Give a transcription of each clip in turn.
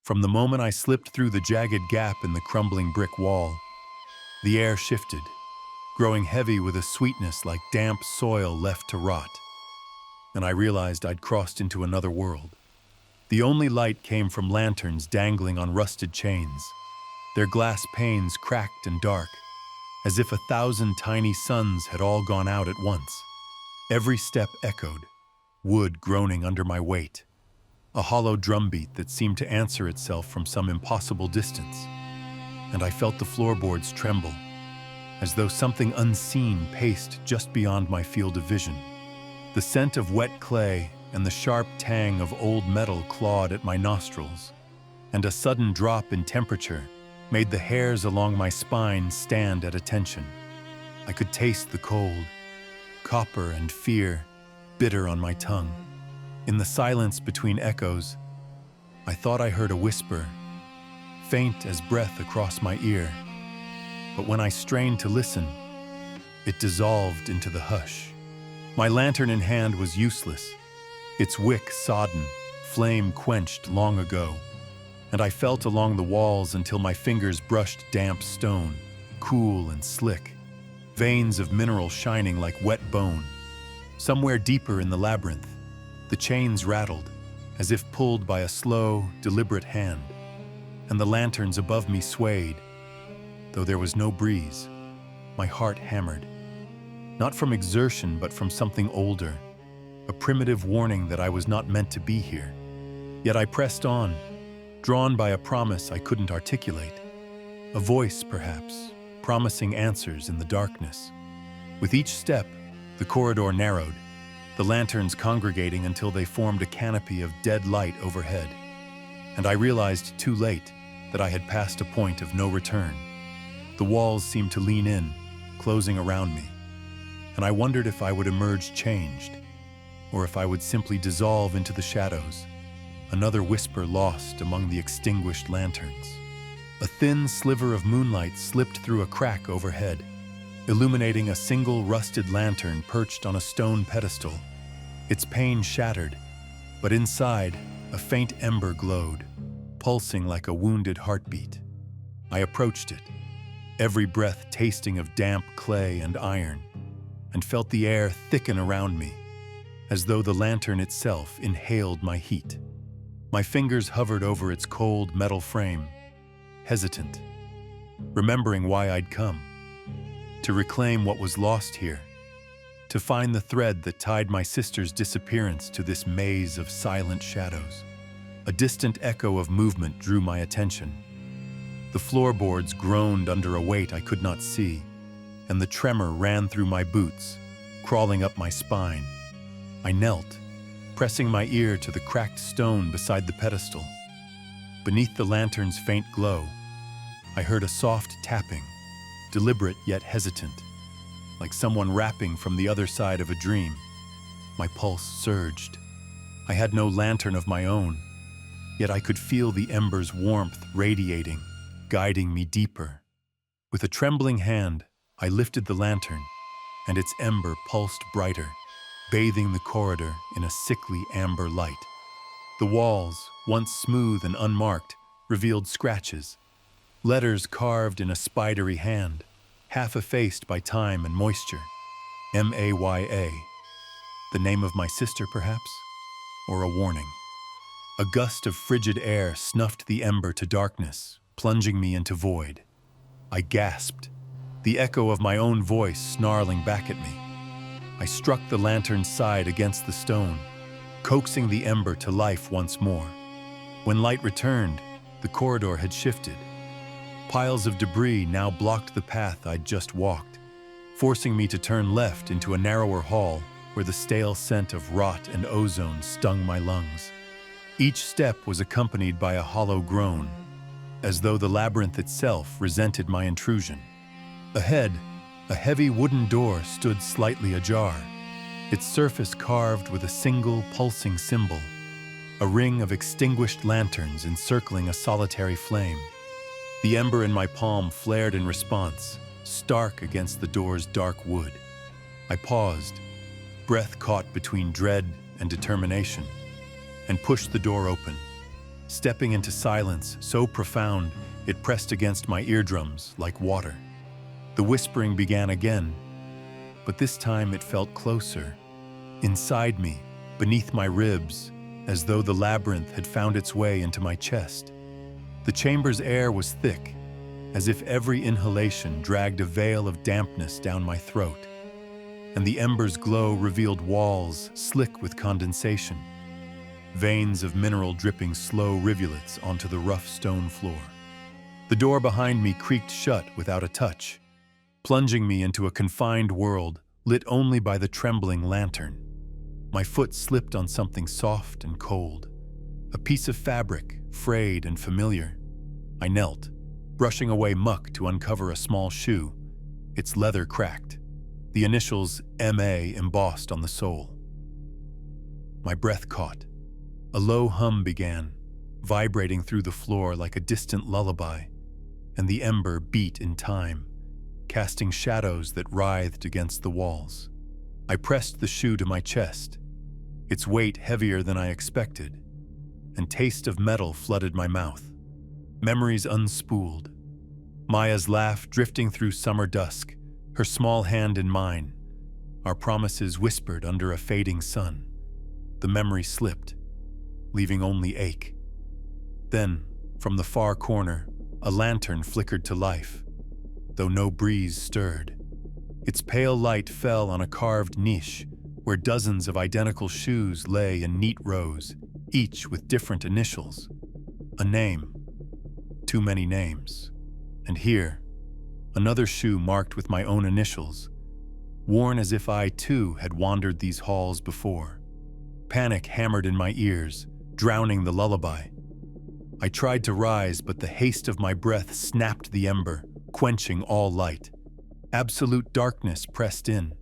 From the moment I slipped through the jagged gap in the crumbling brick wall, the air shifted, growing heavy with a sweetness like damp soil left to rot, and I realized I'd crossed into another world. The only light came from lanterns dangling on rusted chains, their glass panes cracked and dark, as if 1,000 tiny suns had all gone out at once. Every step echoed, wood groaning under my weight, a hollow drumbeat that seemed to answer itself from some impossible distance. And I felt the floorboards tremble, as though something unseen paced just beyond my field of vision. The scent of wet clay and the sharp tang of old metal clawed at my nostrils, and a sudden drop in temperature made the hairs along my spine stand at attention. I could taste the cold, copper and fear, bitter on my tongue. In the silence between echoes, I thought I heard a whisper, faint as breath across my ear. But when I strained to listen, it dissolved into the hush. My lantern in hand was useless, its wick sodden, flame quenched long ago, and I felt along the walls until my fingers brushed damp stone, cool and slick, veins of mineral shining like wet bone. Somewhere deeper in the labyrinth, the chains rattled, as if pulled by a slow, deliberate hand, and the lanterns above me swayed. Though there was no breeze, my heart hammered, not from exertion but from something older, a primitive warning that I was not meant to be here. Yet I pressed on, drawn by a promise I couldn't articulate, a voice, perhaps, promising answers in the darkness. With each step, the corridor narrowed, the lanterns congregating until they formed a canopy of dead light overhead. And I realized too late that I had passed a point of no return. The walls seemed to lean in, closing around me, and I wondered if I would emerge changed, or if I would simply dissolve into the shadows, another whisper lost among the extinguished lanterns. A thin sliver of moonlight slipped through a crack overhead, illuminating a single rusted lantern perched on a stone pedestal. Its pane shattered, but inside, a faint ember glowed, pulsing like a wounded heartbeat. I approached it, every breath tasting of damp clay and iron, and felt the air thicken around me, as though the lantern itself inhaled my heat. My fingers hovered over its cold metal frame, hesitant, remembering why I'd come, to reclaim what was lost here, to find the thread that tied my sister's disappearance to this maze of silent shadows. A distant echo of movement drew my attention. The floorboards groaned under a weight I could not see, and the tremor ran through my boots, crawling up my spine. I knelt, pressing my ear to the cracked stone beside the pedestal. Beneath the lantern's faint glow, I heard a soft tapping, deliberate yet hesitant, like someone rapping from the other side of a dream. My pulse surged. I had no lantern of my own, yet I could feel the ember's warmth radiating, guiding me deeper. With a trembling hand, I lifted the lantern, and its ember pulsed brighter, bathing the corridor in a sickly amber light. The walls, once smooth and unmarked, revealed scratches, letters carved in a spidery hand, half effaced by time and moisture. M-A-Y-A. The name of my sister, perhaps? Or a warning? A gust of frigid air snuffed the ember to darkness, plunging me into void. I gasped, the echo of my own voice snarling back at me. I struck the lantern's side against the stone, coaxing the ember to life once more. When light returned, the corridor had shifted. Piles of debris now blocked the path I'd just walked, forcing me to turn left into a narrower hall where the stale scent of rot and ozone stung my lungs. Each step was accompanied by a hollow groan, as though the labyrinth itself resented my intrusion. Ahead, a heavy wooden door stood slightly ajar, its surface carved with a single pulsing symbol, a ring of extinguished lanterns encircling a solitary flame. The ember in my palm flared in response, stark against the door's dark wood. I paused, breath caught between dread and determination, and pushed the door open. stepping into silence so profound it pressed against my eardrums like water. The whispering began again, but this time it felt closer, inside me, beneath my ribs, as though the labyrinth had found its way into my chest. The chamber's air was thick, as if every inhalation dragged a veil of dampness down my throat, and the ember's glow revealed walls slick with condensation, veins of mineral dripping slow rivulets onto the rough stone floor. The door behind me creaked shut without a touch, plunging me into a confined world lit only by the trembling lantern. My foot slipped on something soft and cold, a piece of fabric, frayed and familiar. I knelt, brushing away muck to uncover a small shoe, its leather cracked, the initials M.A. embossed on the sole. My breath caught. A low hum began, vibrating through the floor like a distant lullaby, and the ember beat in time, casting shadows that writhed against the walls. I pressed the shoe to my chest, its weight heavier than I expected, and taste of metal flooded my mouth. Memories unspooled. Maya's laugh drifting through summer dusk, her small hand in mine, our promises whispered under a fading sun. The memory slipped, leaving only ache. Then, from the far corner, a lantern flickered to life, though no breeze stirred. Its pale light fell on a carved niche where dozens of identical shoes lay in neat rows, each with different initials. A name. Too many names. And here, another shoe marked with my own initials, worn as if I too had wandered these halls before. Panic hammered in my ears, drowning the lullaby. I tried to rise, but the haste of my breath snapped the ember, quenching all light. Absolute darkness pressed in.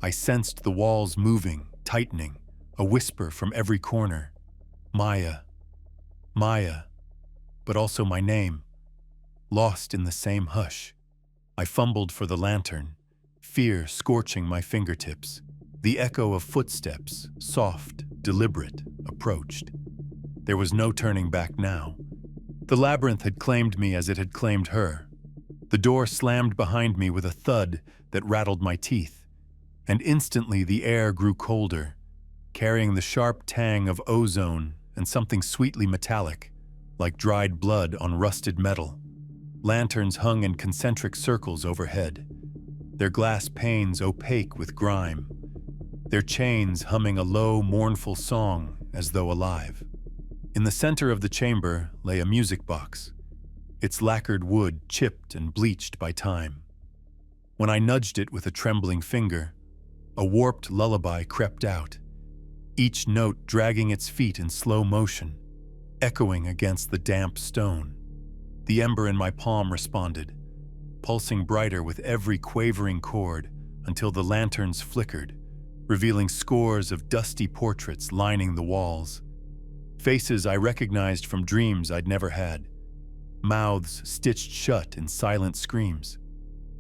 I sensed the walls moving, tightening, a whisper from every corner. Maya. Maya. But also my name, lost in the same hush. I fumbled for the lantern, fear scorching my fingertips. The echo of footsteps, soft, deliberate, approached. There was no turning back now. The labyrinth had claimed me as it had claimed her. The door slammed behind me with a thud that rattled my teeth, and instantly the air grew colder, carrying the sharp tang of ozone and something sweetly metallic, like dried blood on rusted metal. Lanterns hung in concentric circles overhead, their glass panes opaque with grime, their chains humming a low, mournful song as though alive. In the center of the chamber lay a music box, its lacquered wood chipped and bleached by time. When I nudged it with a trembling finger, a warped lullaby crept out, each note dragging its feet in slow motion, echoing against the damp stone. The ember in my palm responded, pulsing brighter with every quavering chord until the lanterns flickered, revealing scores of dusty portraits lining the walls. Faces I recognized from dreams I'd never had, mouths stitched shut in silent screams.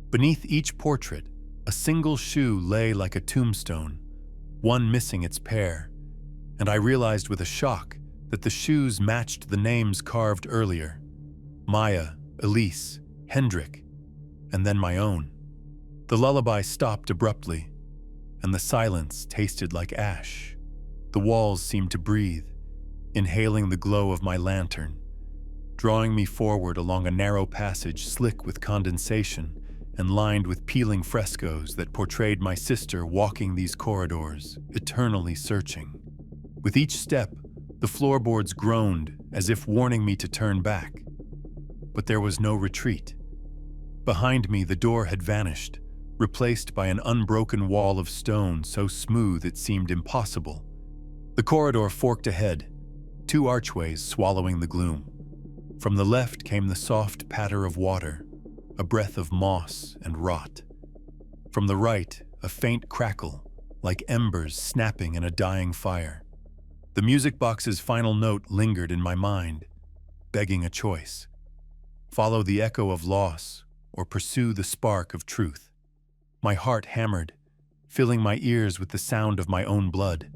Beneath each portrait, a single shoe lay like a tombstone, one missing its pair, and I realized with a shock that the shoes matched the names carved earlier. Maya, Elise, Hendrik, and then my own. The lullaby stopped abruptly, and the silence tasted like ash. The walls seemed to breathe, inhaling the glow of my lantern, drawing me forward along a narrow passage slick with condensation and lined with peeling frescoes that portrayed my sister walking these corridors, eternally searching. With each step, the floorboards groaned as if warning me to turn back. But there was no retreat. Behind me, the door had vanished, replaced by an unbroken wall of stone so smooth it seemed impossible. The corridor forked ahead, two archways swallowing the gloom. From the left came the soft patter of water, a breath of moss and rot. From the right, a faint crackle, like embers snapping in a dying fire. The music box's final note lingered in my mind, begging a choice. Follow the echo of loss or pursue the spark of truth. My heart hammered, filling my ears with the sound of my own blood.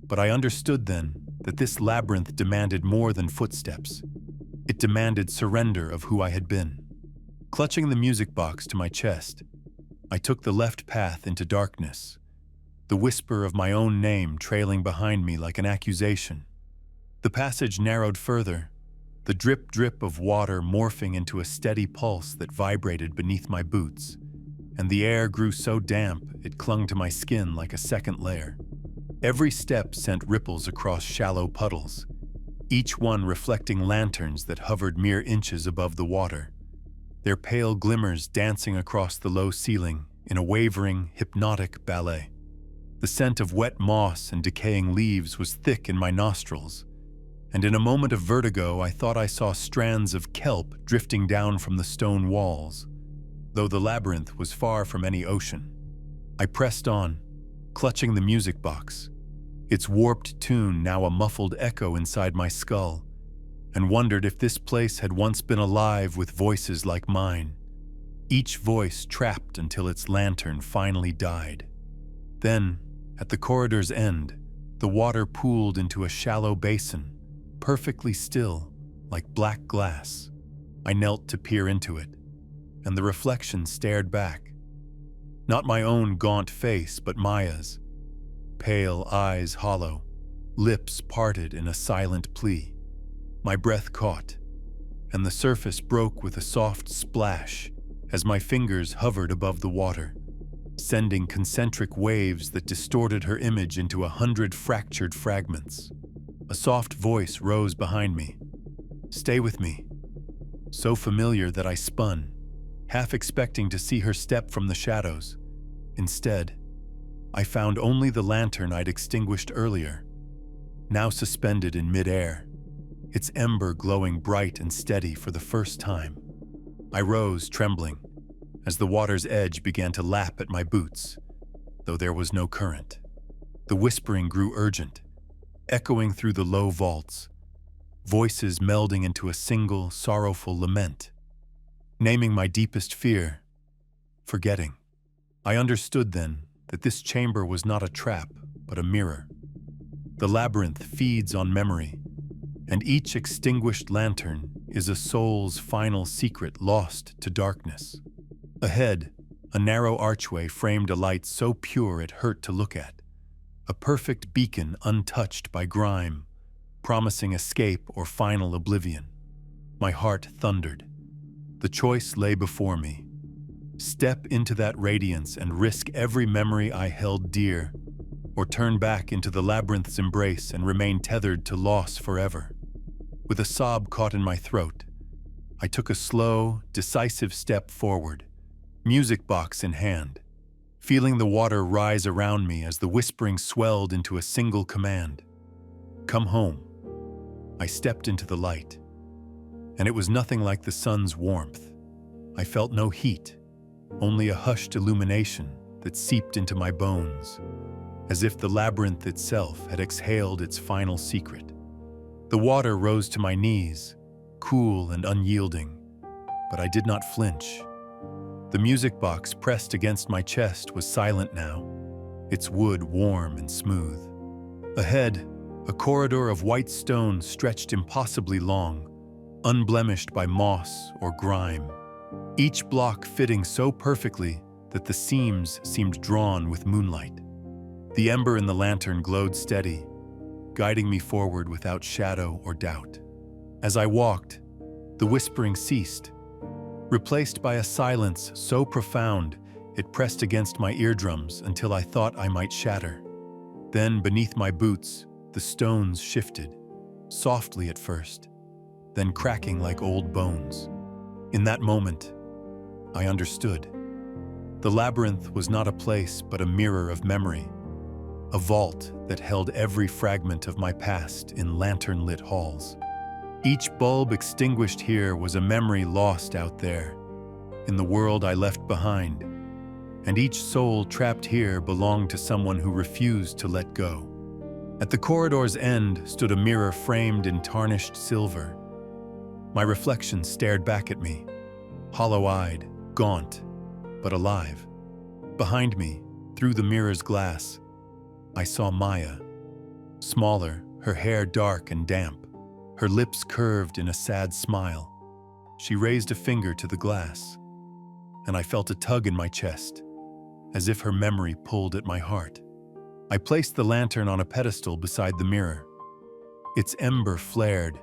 But I understood then that this labyrinth demanded more than footsteps. It demanded surrender of who I had been. Clutching the music box to my chest, I took the left path into darkness, the whisper of my own name trailing behind me like an accusation. The passage narrowed further, the drip-drip of water morphing into a steady pulse that vibrated beneath my boots, and the air grew so damp it clung to my skin like a second layer. Every step sent ripples across shallow puddles, each one reflecting lanterns that hovered mere inches above the water, their pale glimmers dancing across the low ceiling in a wavering, hypnotic ballet. The scent of wet moss and decaying leaves was thick in my nostrils, and in a moment of vertigo I thought I saw strands of kelp drifting down from the stone walls, though the labyrinth was far from any ocean. I pressed on, clutching the music box, its warped tune now a muffled echo inside my skull, and wondered if this place had once been alive with voices like mine, each voice trapped until its lantern finally died. Then, at the corridor's end, the water pooled into a shallow basin, perfectly still, like black glass. I knelt to peer into it, and the reflection stared back. Not my own gaunt face, but Maya's, pale eyes hollow, lips parted in a silent plea. My breath caught, and the surface broke with a soft splash as my fingers hovered above the water, sending concentric waves that distorted her image into 100 fractured fragments. A soft voice rose behind me. "Stay with me." So familiar that I spun, half expecting to see her step from the shadows. Instead, I found only the lantern I'd extinguished earlier, now suspended in midair, its ember glowing bright and steady for the first time. I rose, trembling, as the water's edge began to lap at my boots, though there was no current. The whispering grew urgent, echoing through the low vaults, voices melding into a single, sorrowful lament, naming my deepest fear, forgetting. I understood then that this chamber was not a trap, but a mirror. The labyrinth feeds on memory, and each extinguished lantern is a soul's final secret lost to darkness. Ahead, a narrow archway framed a light so pure it hurt to look at, a perfect beacon untouched by grime, promising escape or final oblivion. My heart thundered. The choice lay before me. Step into that radiance and risk every memory I held dear, or turn back into the labyrinth's embrace and remain tethered to loss forever. With a sob caught in my throat, I took a slow, decisive step forward, music box in hand, feeling the water rise around me as the whispering swelled into a single command. "Come home." I stepped into the light, and it was nothing like the sun's warmth. I felt no heat, only a hushed illumination that seeped into my bones, as if the labyrinth itself had exhaled its final secret. The water rose to my knees, cool and unyielding, but I did not flinch. The music box pressed against my chest was silent now, its wood warm and smooth. Ahead, a corridor of white stone stretched impossibly long, unblemished by moss or grime, each block fitting so perfectly that the seams seemed drawn with moonlight. The ember in the lantern glowed steady, guiding me forward without shadow or doubt. As I walked, the whispering ceased, replaced by a silence so profound it pressed against my eardrums until I thought I might shatter. Then, beneath my boots, the stones shifted, softly at first, then cracking like old bones. In that moment, I understood. The labyrinth was not a place but a mirror of memory, a vault that held every fragment of my past in lantern-lit halls. Each bulb extinguished here was a memory lost out there, in the world I left behind, and each soul trapped here belonged to someone who refused to let go. At the corridor's end stood a mirror framed in tarnished silver. My reflection stared back at me, hollow-eyed, gaunt, but alive. Behind me, through the mirror's glass, I saw Maya. Smaller, her hair dark and damp, her lips curved in a sad smile. She raised a finger to the glass, and I felt a tug in my chest, as if her memory pulled at my heart. I placed the lantern on a pedestal beside the mirror. Its ember flared,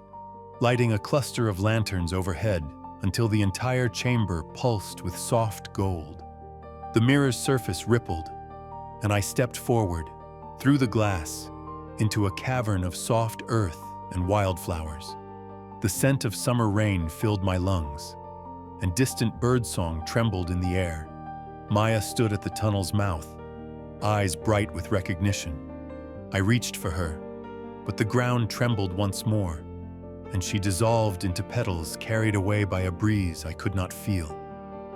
lighting a cluster of lanterns overhead until the entire chamber pulsed with soft gold. The mirror's surface rippled, and I stepped forward, through the glass, into a cavern of soft earth and wildflowers. The scent of summer rain filled my lungs, and distant birdsong trembled in the air. Maya stood at the tunnel's mouth, eyes bright with recognition. I reached for her, but the ground trembled once more, and she dissolved into petals carried away by a breeze I could not feel.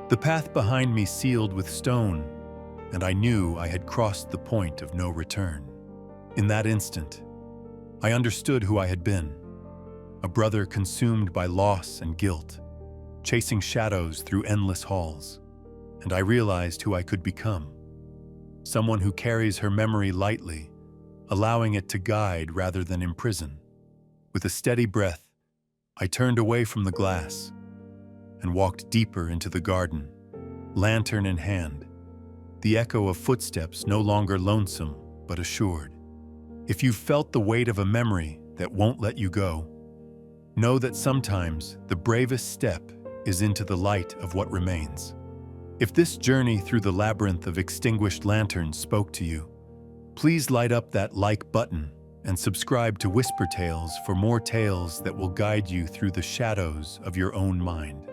The path behind me sealed with stone, and I knew I had crossed the point of no return. In that instant, I understood who I had been, a brother consumed by loss and guilt, chasing shadows through endless halls. And I realized who I could become, someone who carries her memory lightly, allowing it to guide rather than imprison. With a steady breath, I turned away from the glass and walked deeper into the garden, lantern in hand, the echo of footsteps no longer lonesome but assured. If you've felt the weight of a memory that won't let you go, know that sometimes the bravest step is into the light of what remains. If this journey through the labyrinth of extinguished lanterns spoke to you, please light up that like button and subscribe to WhisperTales for more tales that will guide you through the shadows of your own mind.